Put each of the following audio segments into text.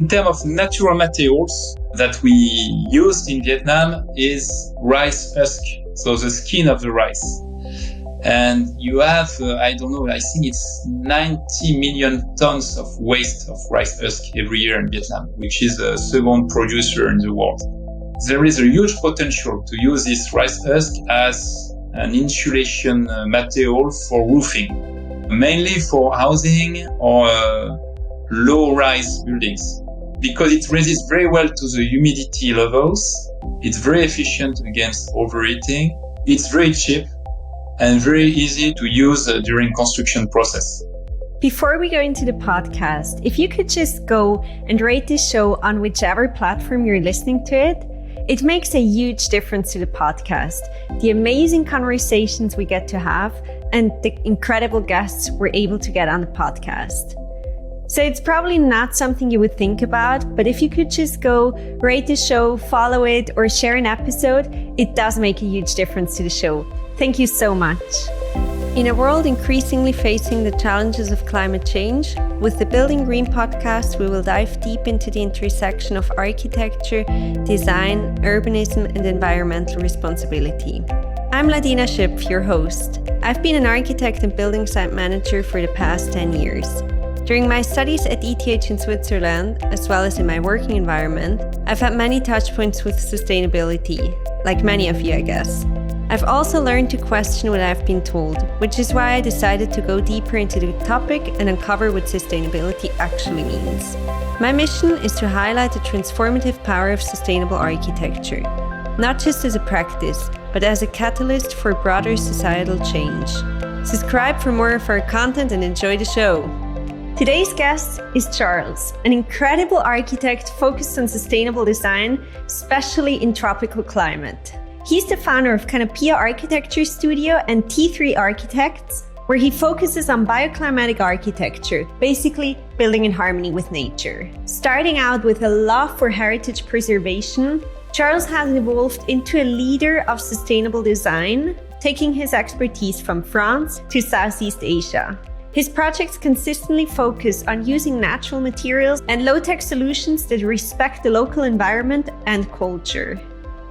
In terms of natural materials that we used in Vietnam is rice husk, so the skin of the rice. And you have, I think it's 90 million tons of waste of rice husk every year in Vietnam, which is the second producer in the world. There is a huge potential to use this rice husk as an insulation material for roofing, mainly for housing or low-rise buildings, because it resists very well to the humidity levels. It's very efficient against overheating. It's very cheap and very easy to use during construction process. Before we go into the podcast, if you could just go and rate this show on whichever platform you're listening to it, it makes a huge difference to the podcast, the amazing conversations we get to have, and the incredible guests we're able to get on the podcast. So it's probably not something you would think about, but if you could just go rate the show, follow it, or share an episode, it does make a huge difference to the show. Thank you so much. In a world increasingly facing the challenges of climate change, with the Building Green podcast, we will dive deep into the intersection of architecture, design, urbanism, and environmental responsibility. I'm Ladina Schipf, your host. I've been an architect and building site manager for the past 10 years. During my studies at ETH in Switzerland, as well as in my working environment, I've had many touchpoints with sustainability, like many of you, I guess. I've also learned to question what I've been told, which is why I decided to go deeper into the topic and uncover what sustainability actually means. My mission is to highlight the transformative power of sustainable architecture, not just as a practice, but as a catalyst for broader societal change. Subscribe for more of our content and enjoy the show. Today's guest is Charles, an incredible architect focused on sustainable design, especially in tropical climate. He's the founder of Canopia Architecture Studio and T3 Architects, where he focuses on bioclimatic architecture, basically building in harmony with nature. Starting out with a love for heritage preservation, Charles has evolved into a leader of sustainable design, taking his expertise from France to Southeast Asia. His projects consistently focus on using natural materials and low-tech solutions that respect the local environment and culture.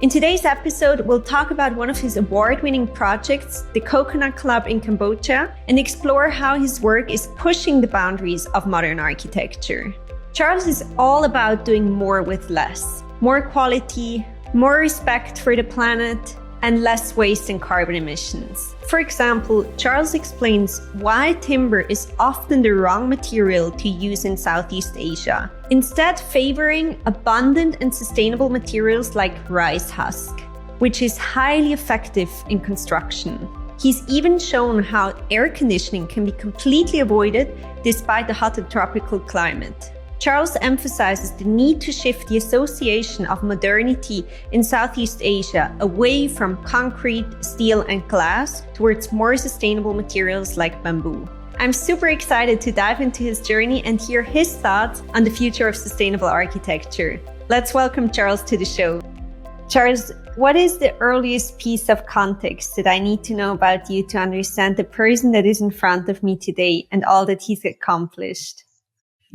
In today's episode, we'll talk about one of his award-winning projects, the Coconut Club in Cambodia, and explore how his work is pushing the boundaries of modern architecture. Charles is all about doing more with less, more quality, more respect for the planet, and less waste and carbon emissions. For example, Charles explains why timber is often the wrong material to use in Southeast Asia, instead favoring abundant and sustainable materials like rice husk, which is highly effective in construction. He's even shown how air conditioning can be completely avoided despite the hot and tropical climate. Charles emphasizes the need to shift the association of modernity in Southeast Asia away from concrete, steel, and glass towards more sustainable materials like bamboo. I'm super excited to dive into his journey and hear his thoughts on the future of sustainable architecture. Let's welcome Charles to the show. Charles, what is the earliest piece of context that I need to know about you to understand the person that is in front of me today and all that he's accomplished?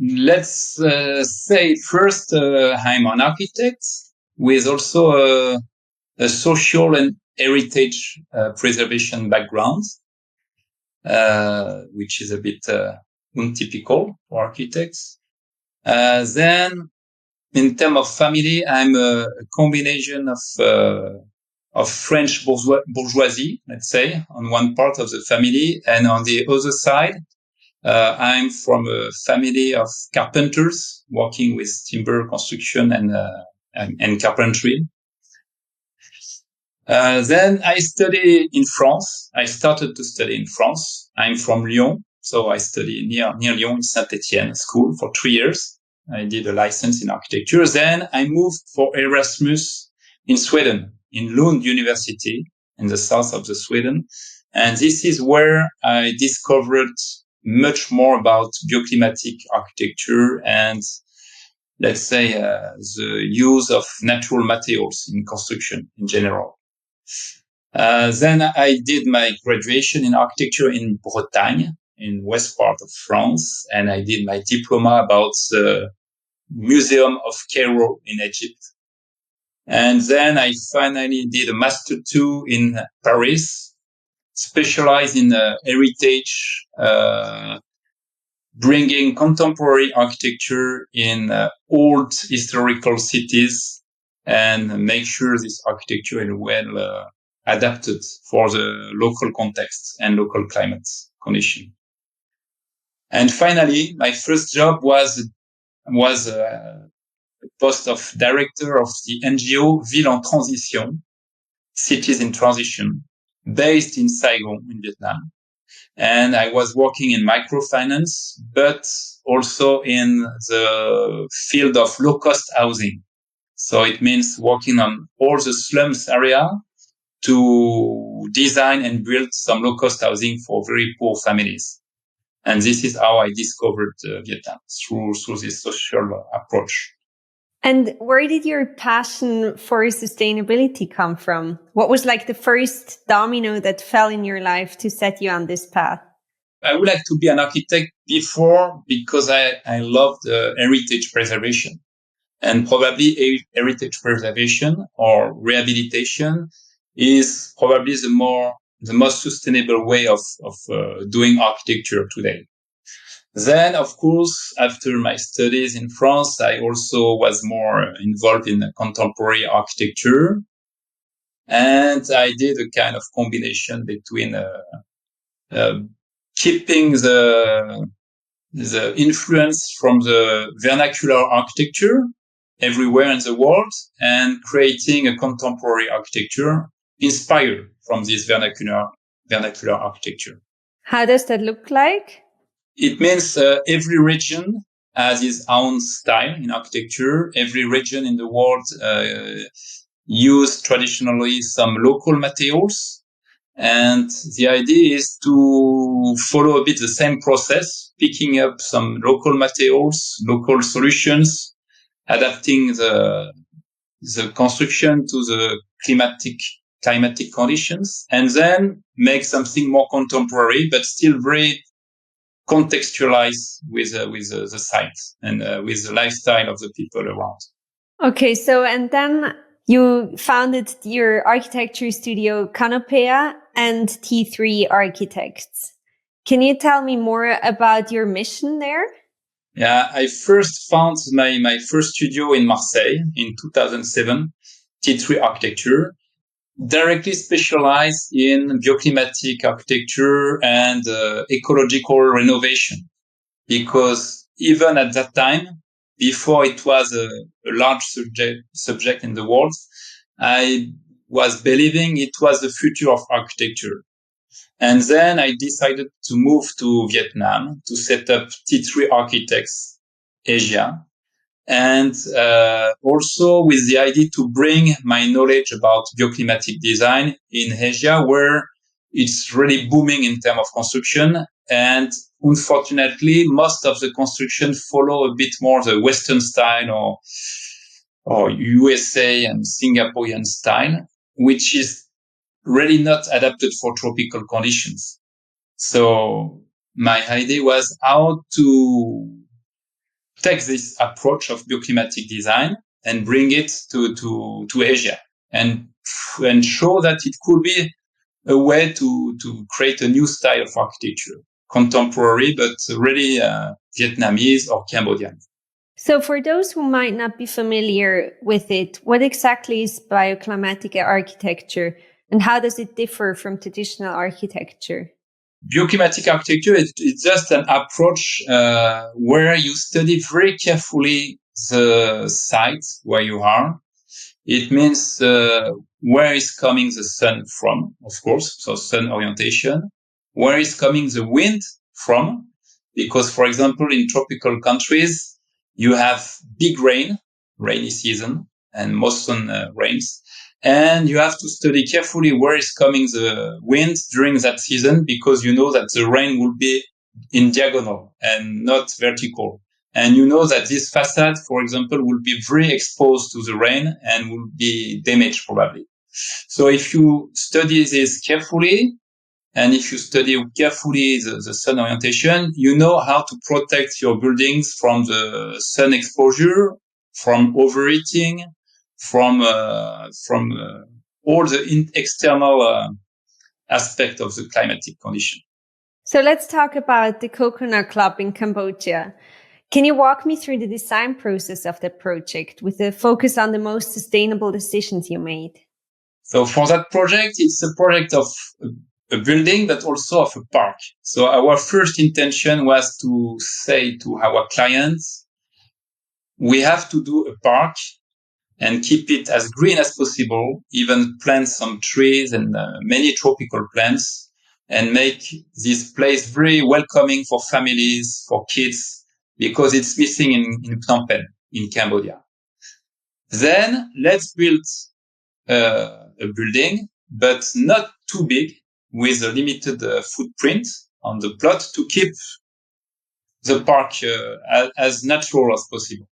Let's say first, I'm an architect with also a social and heritage preservation background, which is a bit untypical for architects. Then, in terms of family, I'm a combination of French bourgeoisie, let's say, on one part of the family, and on the other side, I'm from a family of carpenters working with timber construction and carpentry. Then I study in France. I started to study in France. I'm from Lyon, so I study near Lyon in Saint-Étienne school for 3 years. I did a license in architecture. Then I moved for Erasmus in Sweden, in Lund University, in the south of the Sweden. And this is where I discovered much more about bioclimatic architecture and, let's say, the use of natural materials in construction in general. Then I did my graduation in architecture in Bretagne, in west part of France, and I did my diploma about Museum of Cairo in Egypt. And then I finally did a Master 2 in Paris, specialized in heritage, bringing contemporary architecture in old historical cities and make sure this architecture is well adapted for the local context and local climate condition. And finally, my first job was the post of director of the NGO Ville en Transition, Cities in Transition, based in Saigon in Vietnam. And I was working in microfinance, but also in the field of low-cost housing. So it means working on all the slums area to design and build some low-cost housing for very poor families. And this is how I discovered Vietnam, through this social approach. And where did your passion for sustainability come from? What was like the first domino that fell in your life to set you on this path? I would like to be an architect before because I loved heritage preservation. And probably heritage preservation or rehabilitation is probably the most sustainable way of doing architecture today. Then, of course, after my studies in France, I also was more involved in contemporary architecture. And I did a kind of combination between keeping the influence from the vernacular architecture everywhere in the world and creating a contemporary architecture inspired from this vernacular architecture. How does that look like? It means every region has its own style in architecture. Every region in the world use traditionally some local materials. And the idea is to follow a bit the same process, picking up some local materials, local solutions, adapting the construction to the climatic conditions, and then make something more contemporary, but still very contextualized with the site and with the lifestyle of the people around. Okay, so and then you founded your architecture studio Canopea and T3 Architects. Can you tell me more about your mission there? Yeah, I first found my first studio in Marseille in 2007, T3 Architecture, directly specialized in bioclimatic architecture and ecological renovation. Because even at that time, before it was a large subject in the world, I was believing it was the future of architecture. And then I decided to move to Vietnam to set up T3 Architects Asia. And also with the idea to bring my knowledge about bioclimatic design in Asia, where it's really booming in terms of construction. And unfortunately, most of the construction follow a bit more the Western style or USA and Singaporean style, which is really not adapted for tropical conditions. So my idea was how to take this approach of bioclimatic design and bring it to Asia and show that it could be a way to create a new style of architecture, contemporary, but really Vietnamese or Cambodian. So for those who might not be familiar with it, what exactly is bioclimatic architecture and how does it differ from traditional architecture? Bioclimatic architecture is just an approach where you study very carefully the site where you are. It means where is coming the sun from, of course, so sun orientation. Where is coming the wind from? Because, for example, in tropical countries, you have big rainy season, and monsoon rains. And you have to study carefully where is coming the wind during that season, because you know that the rain will be in diagonal and not vertical. And you know that this facade, for example, will be very exposed to the rain and will be damaged probably. So if you study this carefully and if you study carefully the sun orientation, you know how to protect your buildings from the sun exposure, from overheating, from all the external aspect of the climatic condition. So let's talk about the Coconut Club in Cambodia. Can you walk me through the design process of that project with a focus on the most sustainable decisions you made? So for that project, it's a project of a building, but also of a park. So our first intention was to say to our clients, we have to do a park and keep it as green as possible, even plant some trees and many tropical plants, and make this place very welcoming for families, for kids, because it's missing in Phnom Penh, in Cambodia. Then let's build a building, but not too big, with a limited footprint on the plot to keep the park as natural as possible.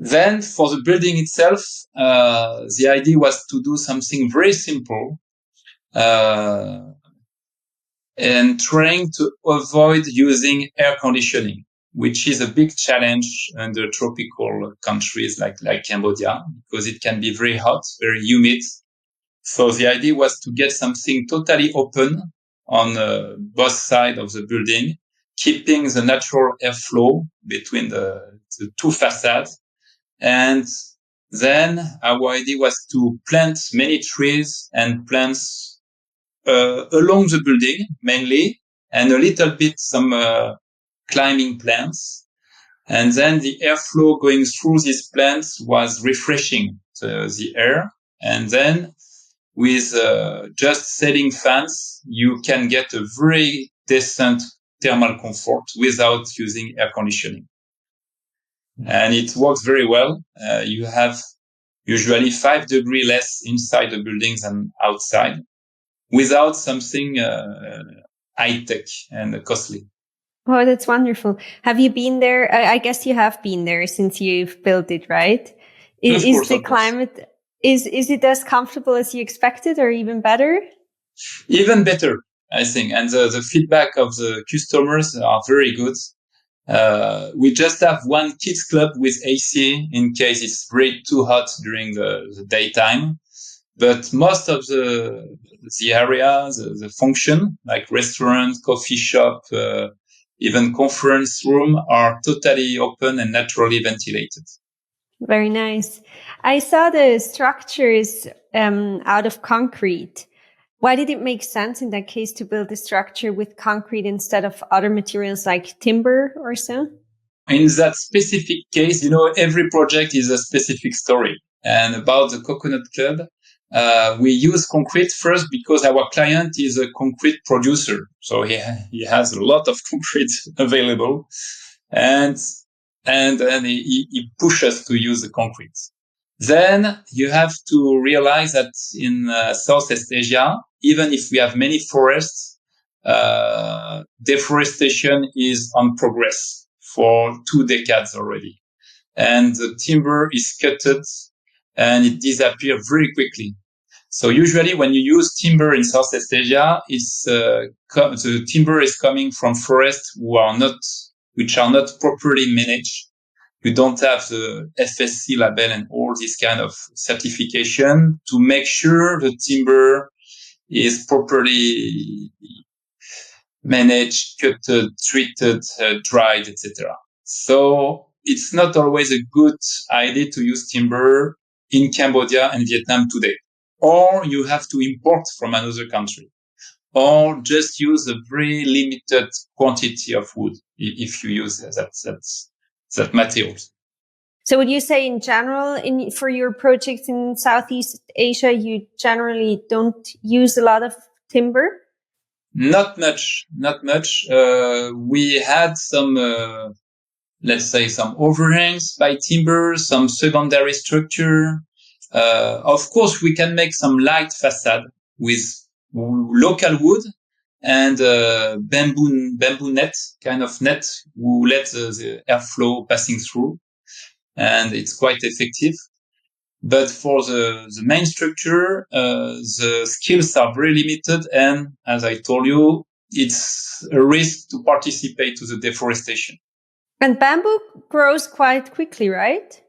Then for the building itself, the idea was to do something very simple and trying to avoid using air conditioning, which is a big challenge under tropical countries like Cambodia, because it can be very hot, very humid. So the idea was to get something totally open on both sides of the building, keeping the natural airflow between the two facades. And then our idea was to plant many trees and plants along the building mainly, and a little bit some climbing plants. And then the airflow going through these plants was refreshing the air. And then with just ceiling fans, you can get a very decent thermal comfort without using air conditioning. And it works very well. You have usually 5 degrees less inside the buildings than outside, without something high-tech and costly. Oh, that's wonderful. Have you been there? I guess you have been there since you've built it, right? Is the climate, is it as comfortable as you expected or even better? Even better, I think. And the feedback of the customers are very good. We just have one kids club with AC in case it's very too hot during the daytime. But most of the area, the function, like restaurant, coffee shop, even conference room, are totally open and naturally ventilated. Very nice. I saw the structures out of concrete. Why did it make sense in that case to build a structure with concrete instead of other materials like timber or so? In that specific case, every project is a specific story. And about the Coconut Club, we use concrete first because our client is a concrete producer. So he has a lot of concrete available. And he pushes us to use the concrete. Then you have to realize that in Southeast Asia, even if we have many forests, deforestation is on progress for 2 decades already. And the timber is cutted and it disappears very quickly. So usually when you use timber in Southeast Asia, the timber is coming from forests which are not properly managed. You don't have the FSC label and all this kind of certification to make sure the timber is properly managed, cut, treated, dried, etc. So it's not always a good idea to use timber in Cambodia and Vietnam today. Or you have to import from another country. Or just use a very limited quantity of wood if you use that materials. So would you say in general, for your projects in Southeast Asia, you generally don't use a lot of timber? Not much. We had some, let's say, some overhangs by timber, some secondary structure. Of course, we can make some light facade with local wood and bamboo net, kind of net, who let the airflow passing through. And it's quite effective. But for the main structure, the skills are very limited. And as I told you, it's a risk to participate to the deforestation. And bamboo grows quite quickly, right?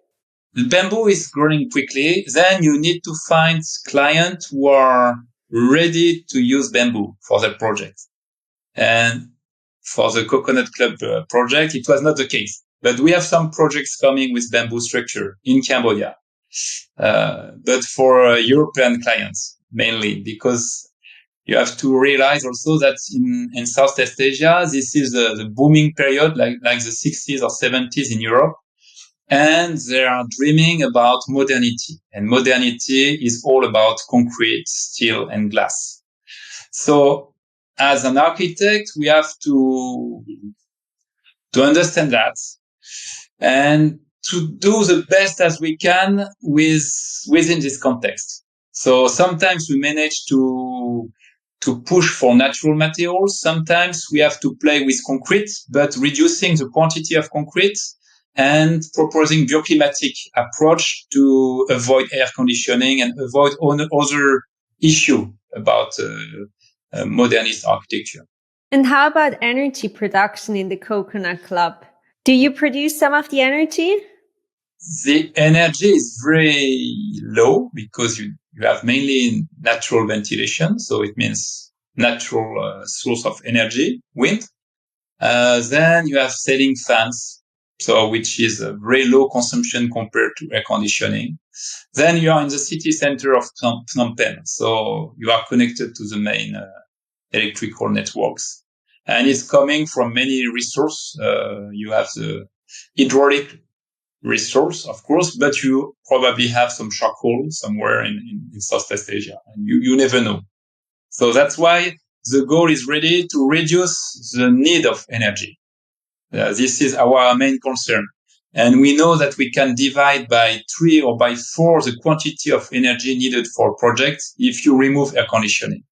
The bamboo is growing quickly. Then you need to find clients who are ready to use bamboo for their project. And for the Coconut Club project, it was not the case. But we have some projects coming with bamboo structure in Cambodia. But for European clients mainly, because you have to realize also that in Southeast Asia, this is the booming period, like the 60s or 70s in Europe. And they are dreaming about modernity. And modernity is all about concrete, steel, and glass. So as an architect, we have to understand that and to do the best as we can within this context. So sometimes we manage to push for natural materials. Sometimes we have to play with concrete, but reducing the quantity of concrete and proposing bioclimatic approach to avoid air conditioning and avoid other issue about modernist architecture. And how about energy production in the Coconut Club? Do you produce some of the energy? The energy is very low because you have mainly natural ventilation. So it means natural source of energy, wind. Then you have ceiling fans, so which is a very low consumption compared to air conditioning. Then you are in the city center of Phnom Penh. So you are connected to the main electrical networks. And it's coming from many resources. You have the hydraulic resource, of course, but you probably have some charcoal somewhere in Southeast Asia, and you never know. So that's why the goal is really to reduce the need of energy. This is our main concern. And we know that we can divide by 3 or by 4 the quantity of energy needed for projects if you remove air conditioning.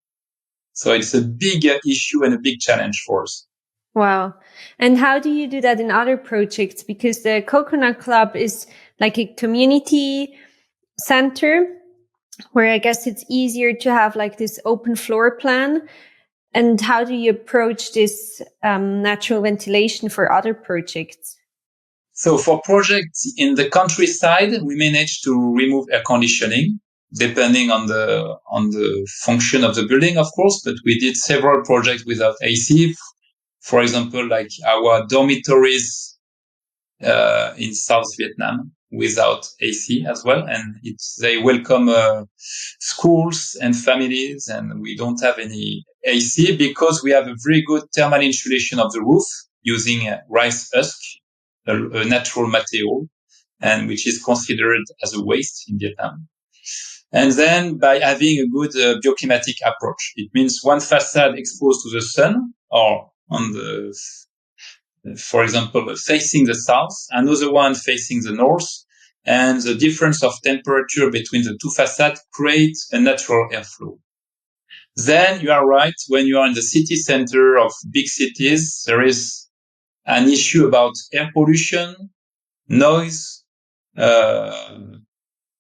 So it's a big issue and a big challenge for us. Wow. And how do you do that in other projects? Because the Coconut Club is like a community center where I guess it's easier to have like this open floor plan. And how do you approach this natural ventilation for other projects? So for projects in the countryside, we managed to remove air conditioning, depending on the function of the building, of course. But we did several projects without AC. For example, like our dormitories in South Vietnam without AC as well. And they welcome schools and families, and we don't have any AC because we have a very good thermal insulation of the roof using rice husk, a natural material, and which is considered as a waste in Vietnam. And then by having a good bioclimatic approach, it means one facade exposed to the sun or on the, for example, facing the south, another one facing the north, and the difference of temperature between the two facades creates a natural airflow. Then you are right, when you are in the city center of big cities, there is an issue about air pollution, noise,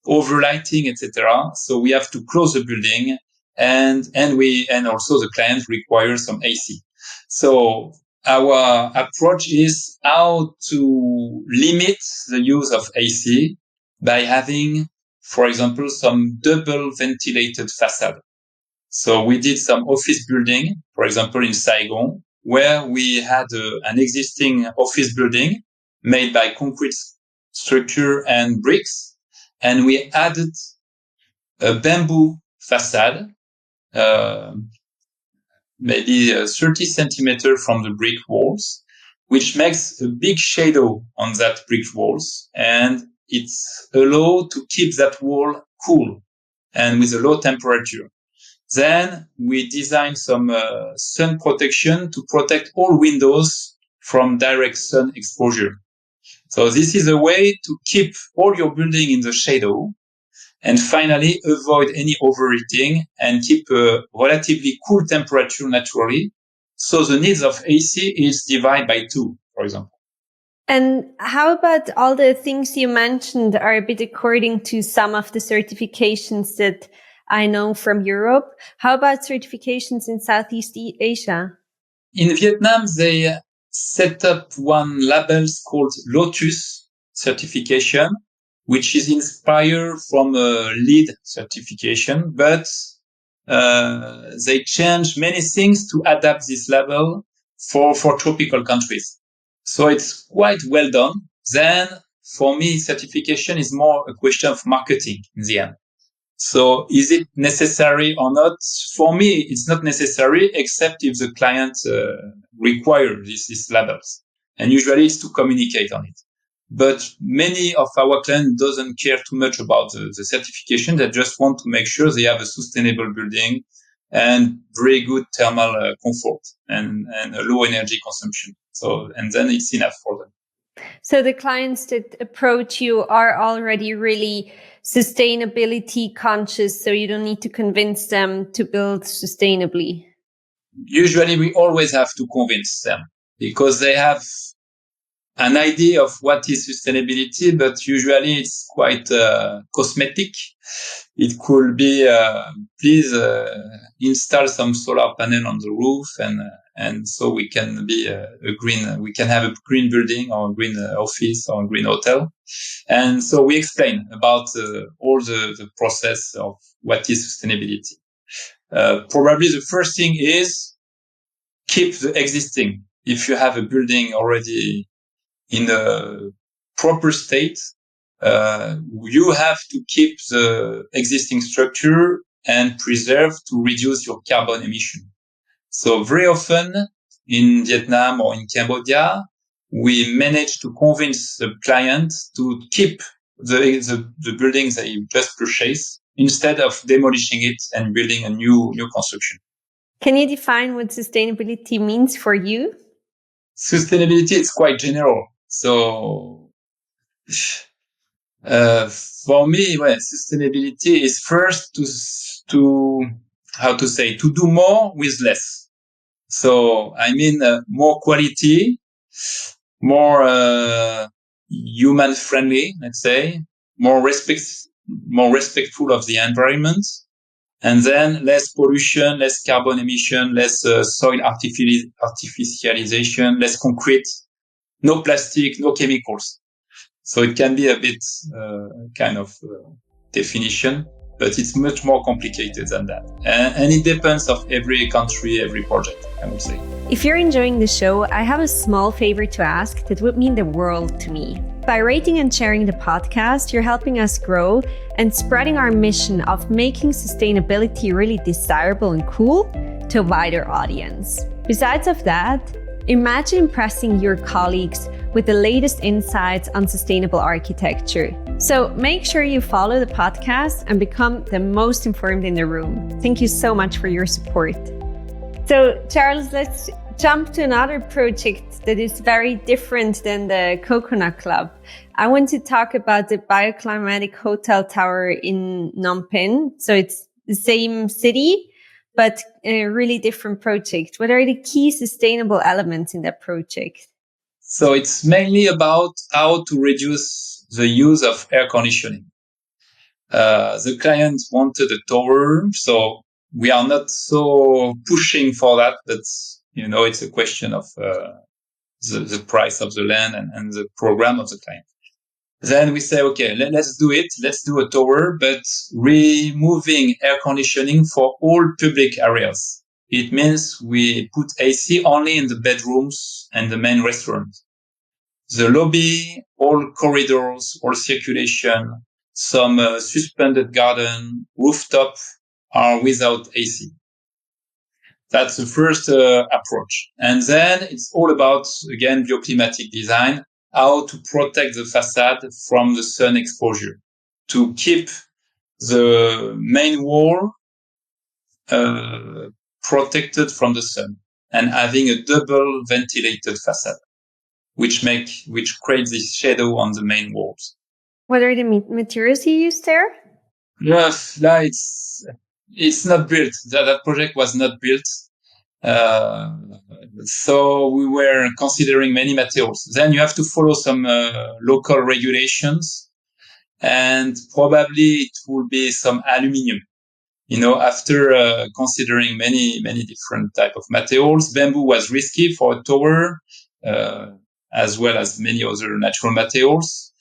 overlighting, etc. So we have to close the building, and also the client requires some AC. So our approach is how to limit the use of AC by having, for example, some double ventilated facade. So we did some office building, for example, in Saigon, where we had an existing office building made by concrete structure and bricks, and we added a bamboo facade, maybe 30 centimeters from the brick walls, which makes a big shadow on that brick walls, and it's allowed to keep that wall cool and with a low temperature. Then we designed some sun protection to protect all windows from direct sun exposure. So this is a way to keep all your building in the shadow, and finally avoid any overheating and keep a relatively cool temperature naturally. So the needs of AC is divided by 2, for example. And how about all the things you mentioned are a bit according to some of the certifications that I know from Europe? How about certifications in Southeast Asia? In Vietnam, they set up one label called Lotus certification, which is inspired from a LEED certification, but they change many things to adapt this label for tropical countries. So it's quite well done. Then for me, certification is more a question of marketing in the end. So is it necessary or not? For me, it's not necessary except if the client requires these labels. And usually it's to communicate on it. But many of our clients doesn't care too much about the certification. They just want to make sure they have a sustainable building and very good thermal comfort and a low energy consumption. So, and then it's enough for them. So the clients that approach you are already really sustainability conscious, so you don't need to convince them to build sustainably. Usually we always have to convince them because they have an idea of what is sustainability, but usually it's quite cosmetic. It could be, please install some solar panel on the roof, and so we can be we can have a green building or a green office or a green hotel. And so we explain about all the process of what is sustainability. Probably the first thing is keep the existing. If you have a building already in a proper state, you have to keep the existing structure and preserve to reduce your carbon emission. So very often in Vietnam or in Cambodia, we manage to convince the client to keep the buildings they just purchased instead of demolishing it and building a new construction. Can you define what sustainability means for you? Sustainability is quite general. So for me, sustainability is first to how to say, to do more with less. So I mean more quality, more human friendly, let's say, more respectful of the environment, and then less pollution, less carbon emission, less soil artificialization, less concrete, no plastic, no chemicals. So it can be a bit kind of definition, but it's much more complicated than that. And it depends of every country, every project, I would say. If you're enjoying the show, I have a small favor to ask that would mean the world to me. By rating and sharing the podcast, you're helping us grow and spreading our mission of making sustainability really desirable and cool to a wider audience. Besides of that, imagine impressing your colleagues with the latest insights on sustainable architecture. So make sure you follow the podcast and become the most informed in the room. Thank you so much for your support. So Charles, let's jump to another project that is very different than the Coconut Club. I want to talk about the Bioclimatic Hotel Tower in Phnom Penh. So it's the same city, but a really different project. What are the key sustainable elements in that project? So it's mainly about how to reduce the use of air conditioning. The client wanted a tower, so we are not so pushing for that, but it's a question of the price of the land and the program of the client. Then we say, okay, let's do it. Let's do a tower, but removing air conditioning for all public areas. It means we put AC only in the bedrooms and the main restaurant. The lobby, all corridors, all circulation, some suspended garden, rooftop are without AC. That's the first approach. And then it's all about, again, bioclimatic design, how to protect the facade from the sun exposure, to keep the main wall protected from the sun and having a double ventilated facade, which creates this shadow on the main walls. What are the materials you use there? Yes, it's not built. That project was not built. So we were considering many materials. Then you have to follow some local regulations, and probably it will be some aluminium. After considering many different type of materials, bamboo was risky for a tower, as well as many other natural materials.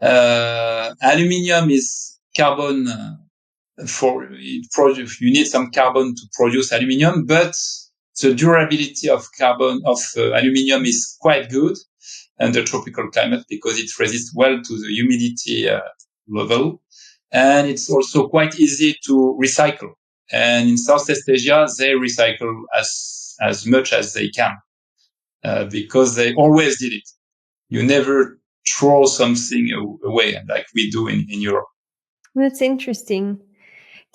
Aluminium is carbon you need some carbon to produce aluminium, but the durability of aluminium is quite good under tropical climate because it resists well to the humidity level, and it's also quite easy to recycle. And in Southeast Asia, they recycle as much as they can because they always did it. You never throw something away like we do in Europe. That's interesting.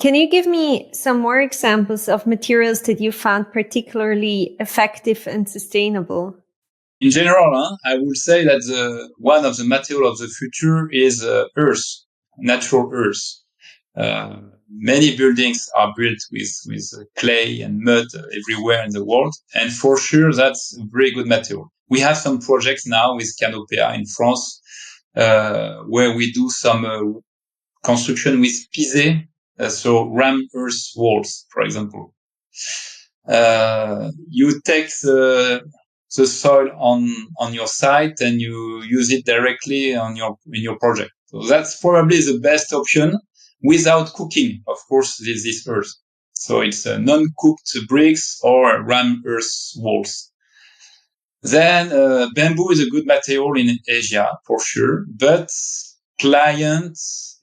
Can you give me some more examples of materials that you found particularly effective and sustainable? In general, I would say that one of the materials of the future is earth, natural earth. Many buildings are built with clay and mud everywhere in the world, and for sure that's a very good material. We have some projects now with Canopea in France, where we do some construction with pisé, so ram earth walls, for example. You take the soil on your site and you use it directly in your project. So that's probably the best option without cooking, of course, this earth. So it's non-cooked bricks or ram earth walls. Then bamboo is a good material in Asia for sure, but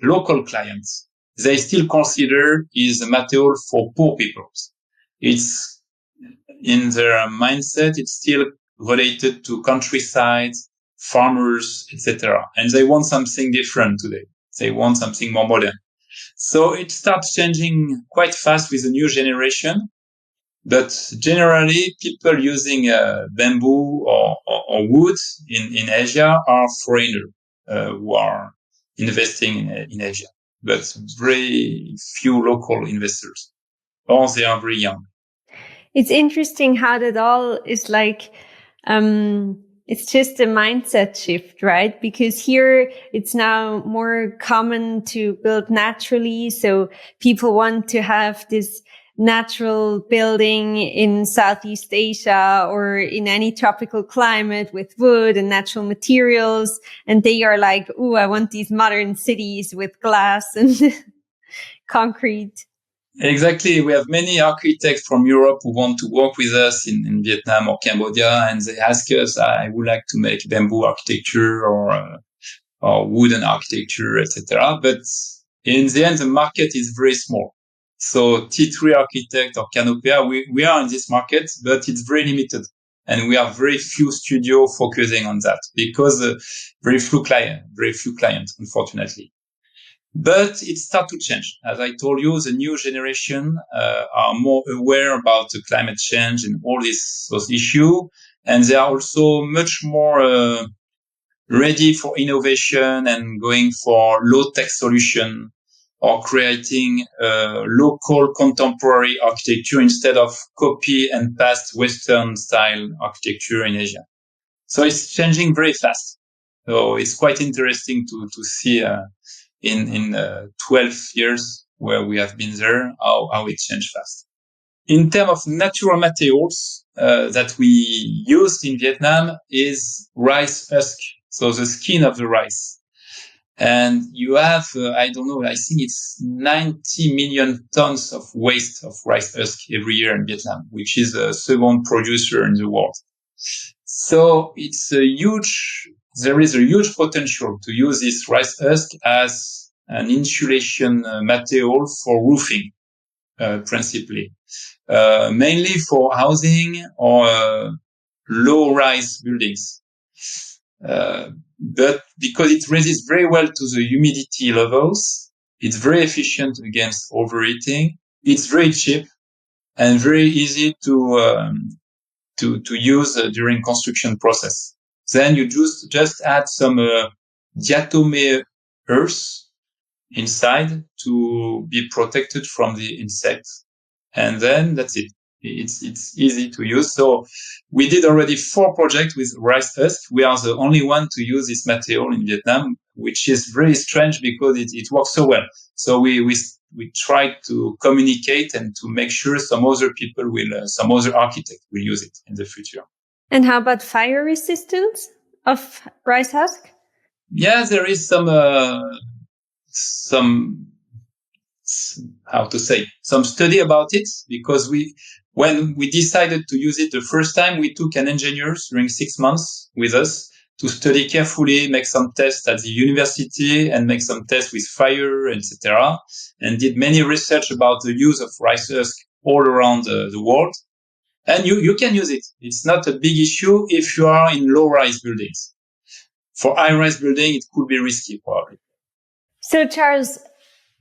local clients, they still consider is a material for poor people. It's in their mindset, it's still related to countryside, farmers, etc. And they want something different today. They want something more modern. So it starts changing quite fast with the new generation. But generally, people using bamboo or wood in Asia are foreigners who are investing in Asia, but very few local investors, or they are very young. It's interesting how that all is like, it's just a mindset shift, right? Because here it's now more common to build naturally. So people want to have this natural building in Southeast Asia or in any tropical climate with wood and natural materials. And they are like, "Ooh, I want these modern cities with glass and concrete." Exactly. We have many architects from Europe who want to work with us in Vietnam or Cambodia, and they ask us, I would like to make bamboo architecture or wooden architecture, etc. But in the end, the market is very small. So T3 Architect or Canopea, we are in this market, but it's very limited. And we have very few studios focusing on that because very few clients, unfortunately. But it starts to change. As I told you, the new generation are more aware about the climate change and all those issues. And they are also much more ready for innovation and going for low-tech solution or creating local contemporary architecture instead of copy and paste Western style architecture in Asia. So it's changing very fast. So it's quite interesting to see in 12 years where we have been there, how it changed fast. In terms of natural materials that we used in Vietnam is rice husk, so the skin of the rice. And you have, I don't know, I think it's 90 million tons of waste of rice husk every year in Vietnam, which is the second producer in the world. So there is a huge potential to use this rice husk as an insulation material for roofing, principally, mainly for housing or low-rise buildings. But because it resists very well to the humidity levels, it's very efficient against overheating. It's very cheap and very easy to use during construction process. Then you just add some diatomée earth inside to be protected from the insects. And then that's it. it's easy to use. So we did already 4 projects with rice husk. We are the only one to use this material in Vietnam, which is very strange because it works so well. So we try to communicate and to make sure some other people some other architect will use it in the future. And how about fire resistance of rice husk? Yeah, there is some how to say, some study about it, because when we decided to use it the first time, we took an engineer during 6 months with us to study carefully, make some tests at the university and make some tests with fire, etc. And did many research about the use of rice husk all around the world. And you can use it. It's not a big issue if you are in low-rise buildings. For high-rise building, it could be risky, probably. So, Charles,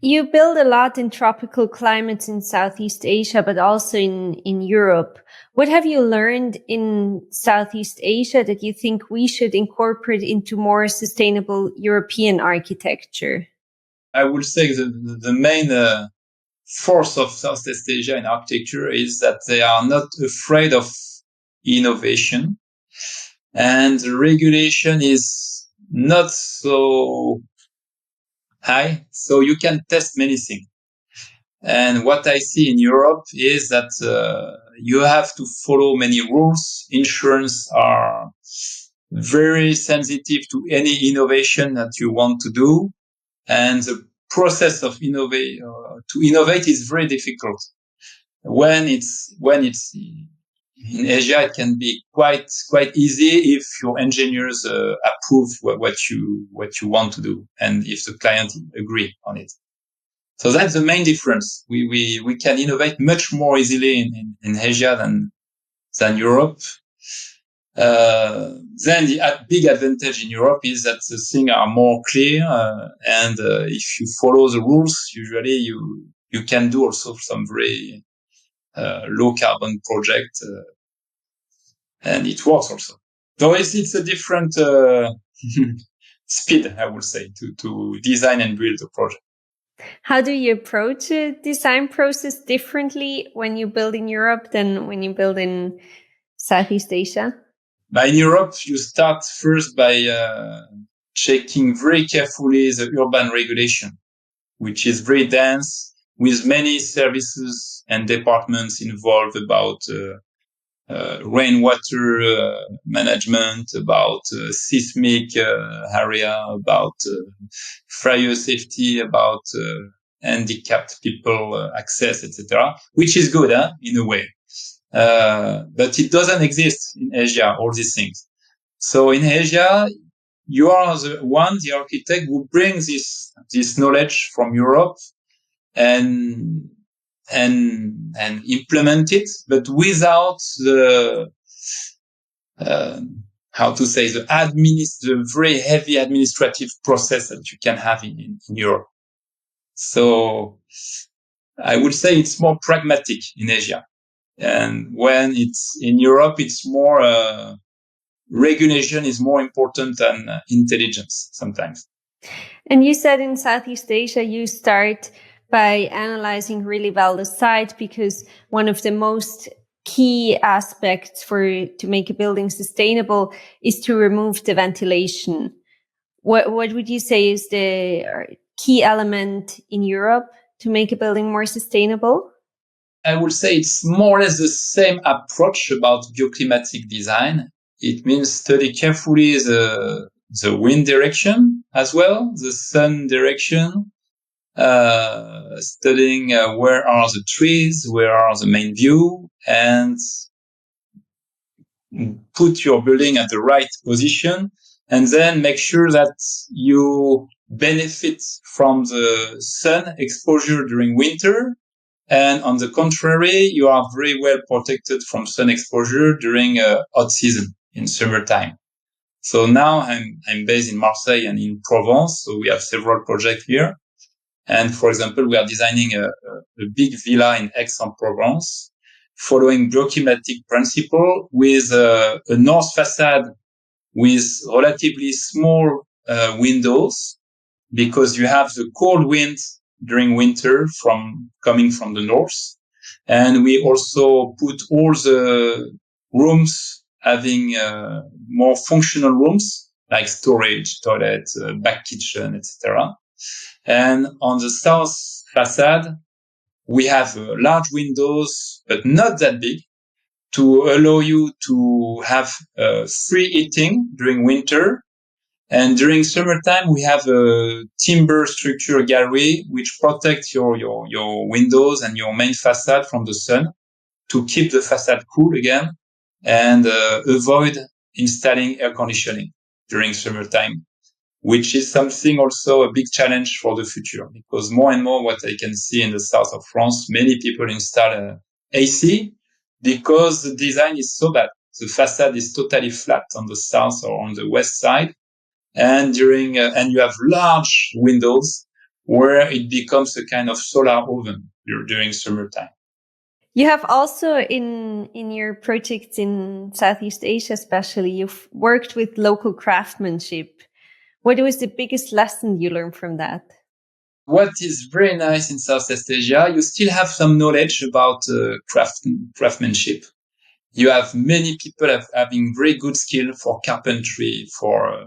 you build a lot in tropical climates in Southeast Asia, but also in Europe. What have you learned in Southeast Asia that you think we should incorporate into more sustainable European architecture? I would say the main force of Southeast Asia in architecture is that they are not afraid of innovation, and the regulation is not so high, so you can test many things. And what I see in Europe is that you have to follow many rules. Insurance are very sensitive to any innovation that you want to do, and the process of to innovate is very difficult. When it's in Asia, it can be quite easy if your engineers approve what you want to do, and if the client agree on it. So that's the main difference. We can innovate much more easily in Asia than Europe. Then the big advantage in Europe is that the things are more clear, and if you follow the rules, usually you can do also some very low carbon project, and it works also. So it's a different speed, I would say, to design and build a project. How do you approach a design process differently when you build in Europe than when you build in Southeast Asia? In Europe, you start first by checking very carefully the urban regulation, which is very dense, with many services and departments involved about rainwater management, about seismic area, about fire safety, about handicapped people access, etc., which is good in a way. But it doesn't exist in Asia, all these things. So in Asia, you are the architect who brings this knowledge from Europe and implement it, but without the the very heavy administrative process that you can have in Europe. So I would say it's more pragmatic in Asia. And when it's in Europe, it's more regulation is more important than intelligence sometimes. And you said in Southeast Asia, you start by analyzing really well the site, because one of the most key aspects to make a building sustainable is to remove the ventilation. What would you say is the key element in Europe to make a building more sustainable? I would say it's more or less the same approach about bioclimatic design. It means study carefully the wind direction as well, the sun direction, studying where are the trees, where are the main view, and put your building at the right position, and then make sure that you benefit from the sun exposure during winter. And on the contrary, you are very well protected from sun exposure during hot season in summertime. So now I'm based in Marseille and in Provence, so we have several projects here. And for example, we are designing a big villa in Aix-en-Provence, following bioclimatic principle with a north facade with relatively small windows, because you have the cold wind during winter coming from the north, And we also put all the rooms having more functional rooms like storage, toilet, back kitchen, etc. And on the south facade, we have large windows, but not that big, to allow you to have free heating during winter. And during summertime, we have a timber structure gallery which protects your windows and your main facade from the sun to keep the facade cool again and avoid installing air conditioning during summertime, which is something also a big challenge for the future, because more and more what I can see in the south of France, many people install AC because the design is so bad. The facade is totally flat on the south or on the west side. And and you have large windows where it becomes a kind of solar oven during summertime. You have also in your projects in Southeast Asia, especially, you've worked with local craftsmanship. What was the biggest lesson you learned from that? What is very nice in Southeast Asia, you still have some knowledge about craftsmanship. You have many people having very good skill for carpentry, for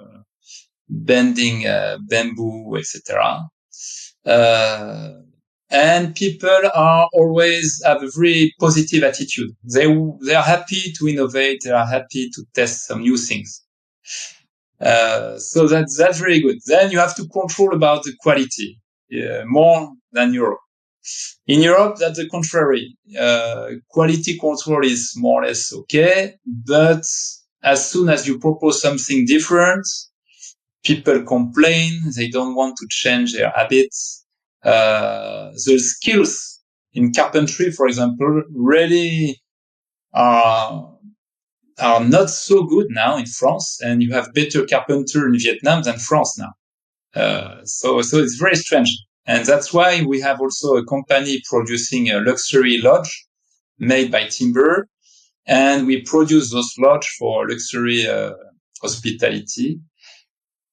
bending bamboo, etc. And people are always have a very positive attitude. They are happy to innovate. They are happy to test some new things. So that's very good. Then you have to control about the quality more than Europe. In Europe, that's the contrary. Quality control is more or less okay, but as soon as you propose something different, people complain. They don't want to change their habits. The skills in carpentry, for example, really are not so good now in France, and you have better carpenter in Vietnam than France now. So it's very strange. And that's why we have also a company producing a luxury lodge made by timber. And we produce those lodge for luxury hospitality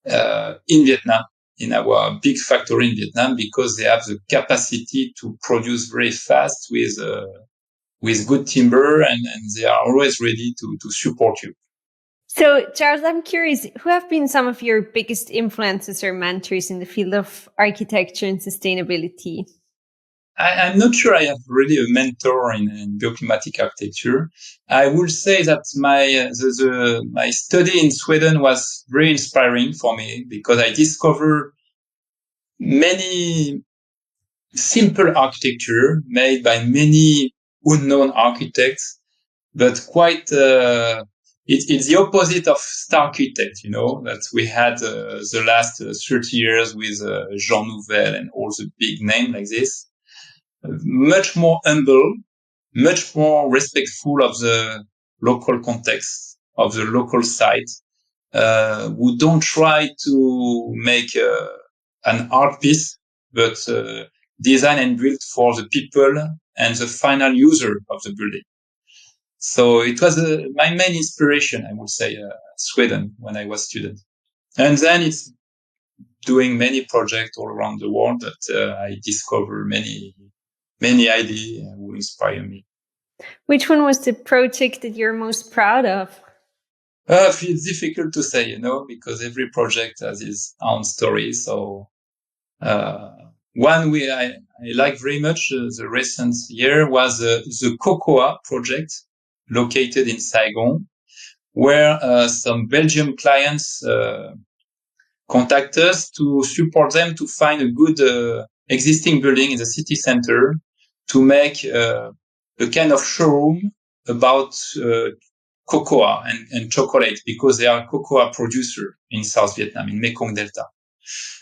in Vietnam, in our big factory in Vietnam, because they have the capacity to produce very fast with good timber, and they are always ready to support you. So, Charles, I'm curious, who have been some of your biggest influences or mentors in the field of architecture and sustainability? I'm not sure I have really a mentor in bioclimatic architecture. I will say that my study in Sweden was very inspiring for me, because I discovered many simple architecture made by many unknown architects, but quite it's the opposite of star architect, that we had the last 30 years with Jean Nouvel and all the big names like this. Much more humble, much more respectful of the local context, of the local site, who don't try to make an art piece, but design and build for the people and the final user of the building. So it was my main inspiration, I would say, Sweden, when I was student. And then it's doing many projects all around the world that I discover many ideas who inspire me. Which one was the project that you're most proud of? It's difficult to say, because every project has its own story. So one I like very much the recent year was the Cocoa project located in Saigon, where some Belgian clients contact us to support them to find a good existing building in the city center to make a kind of showroom about cocoa and chocolate, because they are cocoa producer in South Vietnam, in Mekong Delta.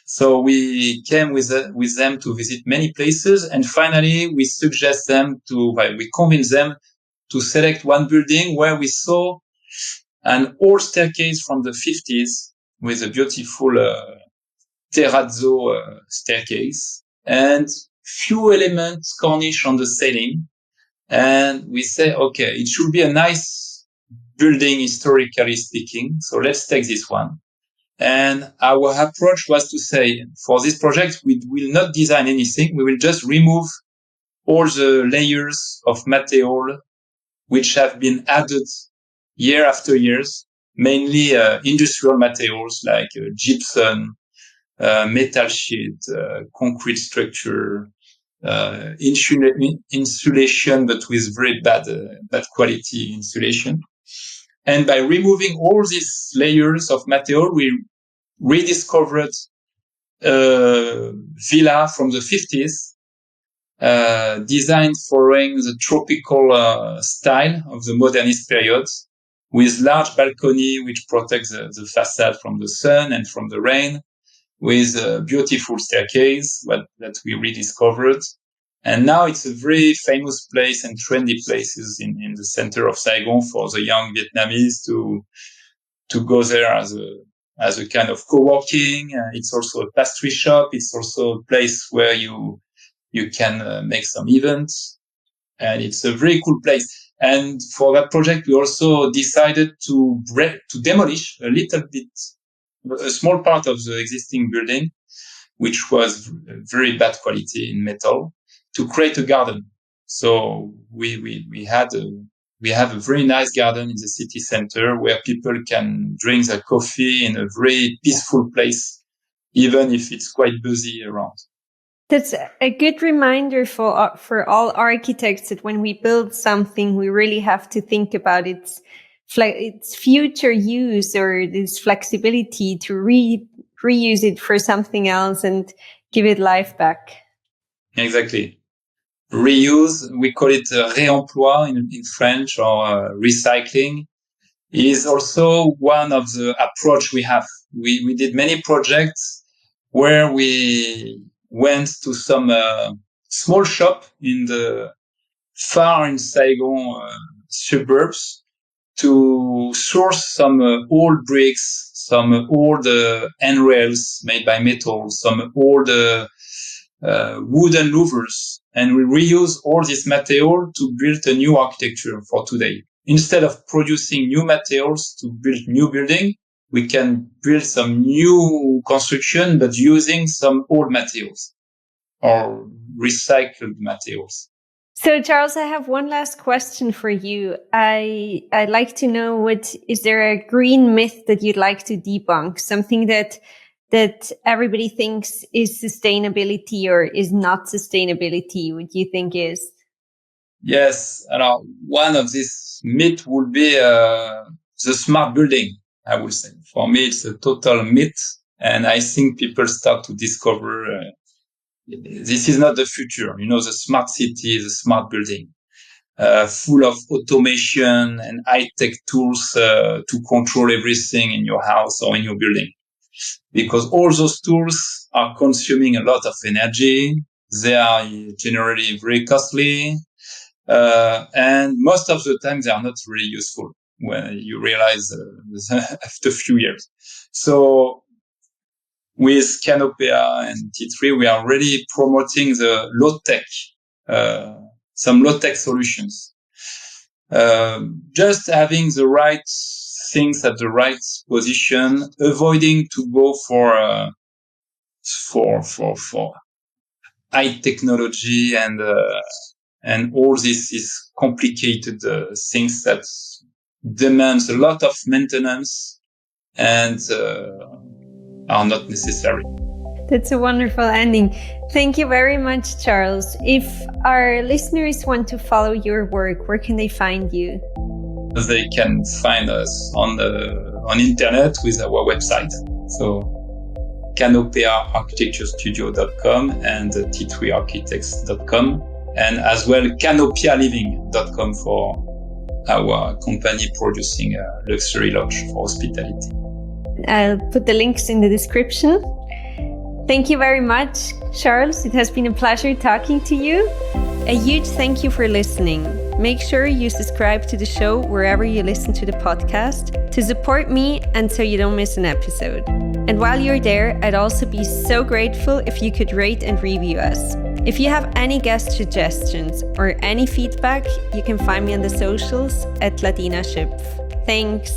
So we came with them to visit many places, and finally we we convinced them to select one building where we saw an old staircase from the 50s with a beautiful terrazzo staircase and few elements corniche on the ceiling. And we say, okay, it should be a nice building historically speaking, so let's take this one. And our approach was to say, for this project, we will not design anything. We will just remove all the layers of material which have been added year after years, mainly industrial materials like gypsum, metal sheet, concrete structure, insulation, but with very bad quality insulation. And by removing all these layers of material, we rediscovered a villa from the 50s, designed following the tropical style of the modernist period, with large balcony which protects the facade from the sun and from the rain, with a beautiful staircase that we rediscovered. And now it's a very famous place and trendy places in the center of Saigon for the young Vietnamese to go there as a kind of co-working. It's also a pastry shop. It's also a place where you can make some events, and it's a very cool place. And for that project, we also decided to demolish a small part of the existing building, which was very bad quality in metal, to create a garden. So we have a very nice garden in the city center where people can drink their coffee in a very peaceful place, even if it's quite busy around. That's a good reminder for all architects that when we build something, we really have to think about its future use, or this flexibility to reuse it for something else and give it life back. Exactly. Reuse, we call it réemploi in French, or recycling, is also one of the approach we have. We did many projects where we went to some small shop in the far in Saigon suburbs to source some old bricks, some old handrails made by metal, some old wooden louvers, and we reuse all this material to build a new architecture for today. Instead of producing new materials to build new building, we can build some new construction, but using some old materials or recycled materials. So, Charles, I have one last question for you. I'd like to know, is there a green myth that you'd like to debunk? Something that everybody thinks is sustainability or is not sustainability, what do you think is? Yes. One of these myths would be the smart building, I would say. For me, it's a total myth. And I think people start to discover this is not the future. The smart city, the smart building, full of automation and high-tech tools to control everything in your house or in your building. Because all those tools are consuming a lot of energy. They are generally very costly. And most of the time, they are not really useful when you realize after a few years. So with Canopea and T3, we are really promoting the low-tech, some low-tech solutions. Just having the right things at the right position, avoiding to go for high technology and all this is complicated things that demands a lot of maintenance and are not necessary. That's a wonderful ending. Thank you very much, Charles. If our listeners want to follow your work, where can they find you? They can find us on internet with our website. So canopeaarchitecturestudio.com and t3architects.com, and as well canopealiving.com for our company producing a luxury lodge for hospitality. I'll put the links in the description. Thank you very much, Charles. It has been a pleasure talking to you. A huge thank you for listening. Make sure you subscribe to the show wherever you listen to the podcast to support me and so you don't miss an episode. And while you're there, I'd also be so grateful if you could rate and review us. If you have any guest suggestions or any feedback, you can find me on the socials at LadinaShipf. Thanks.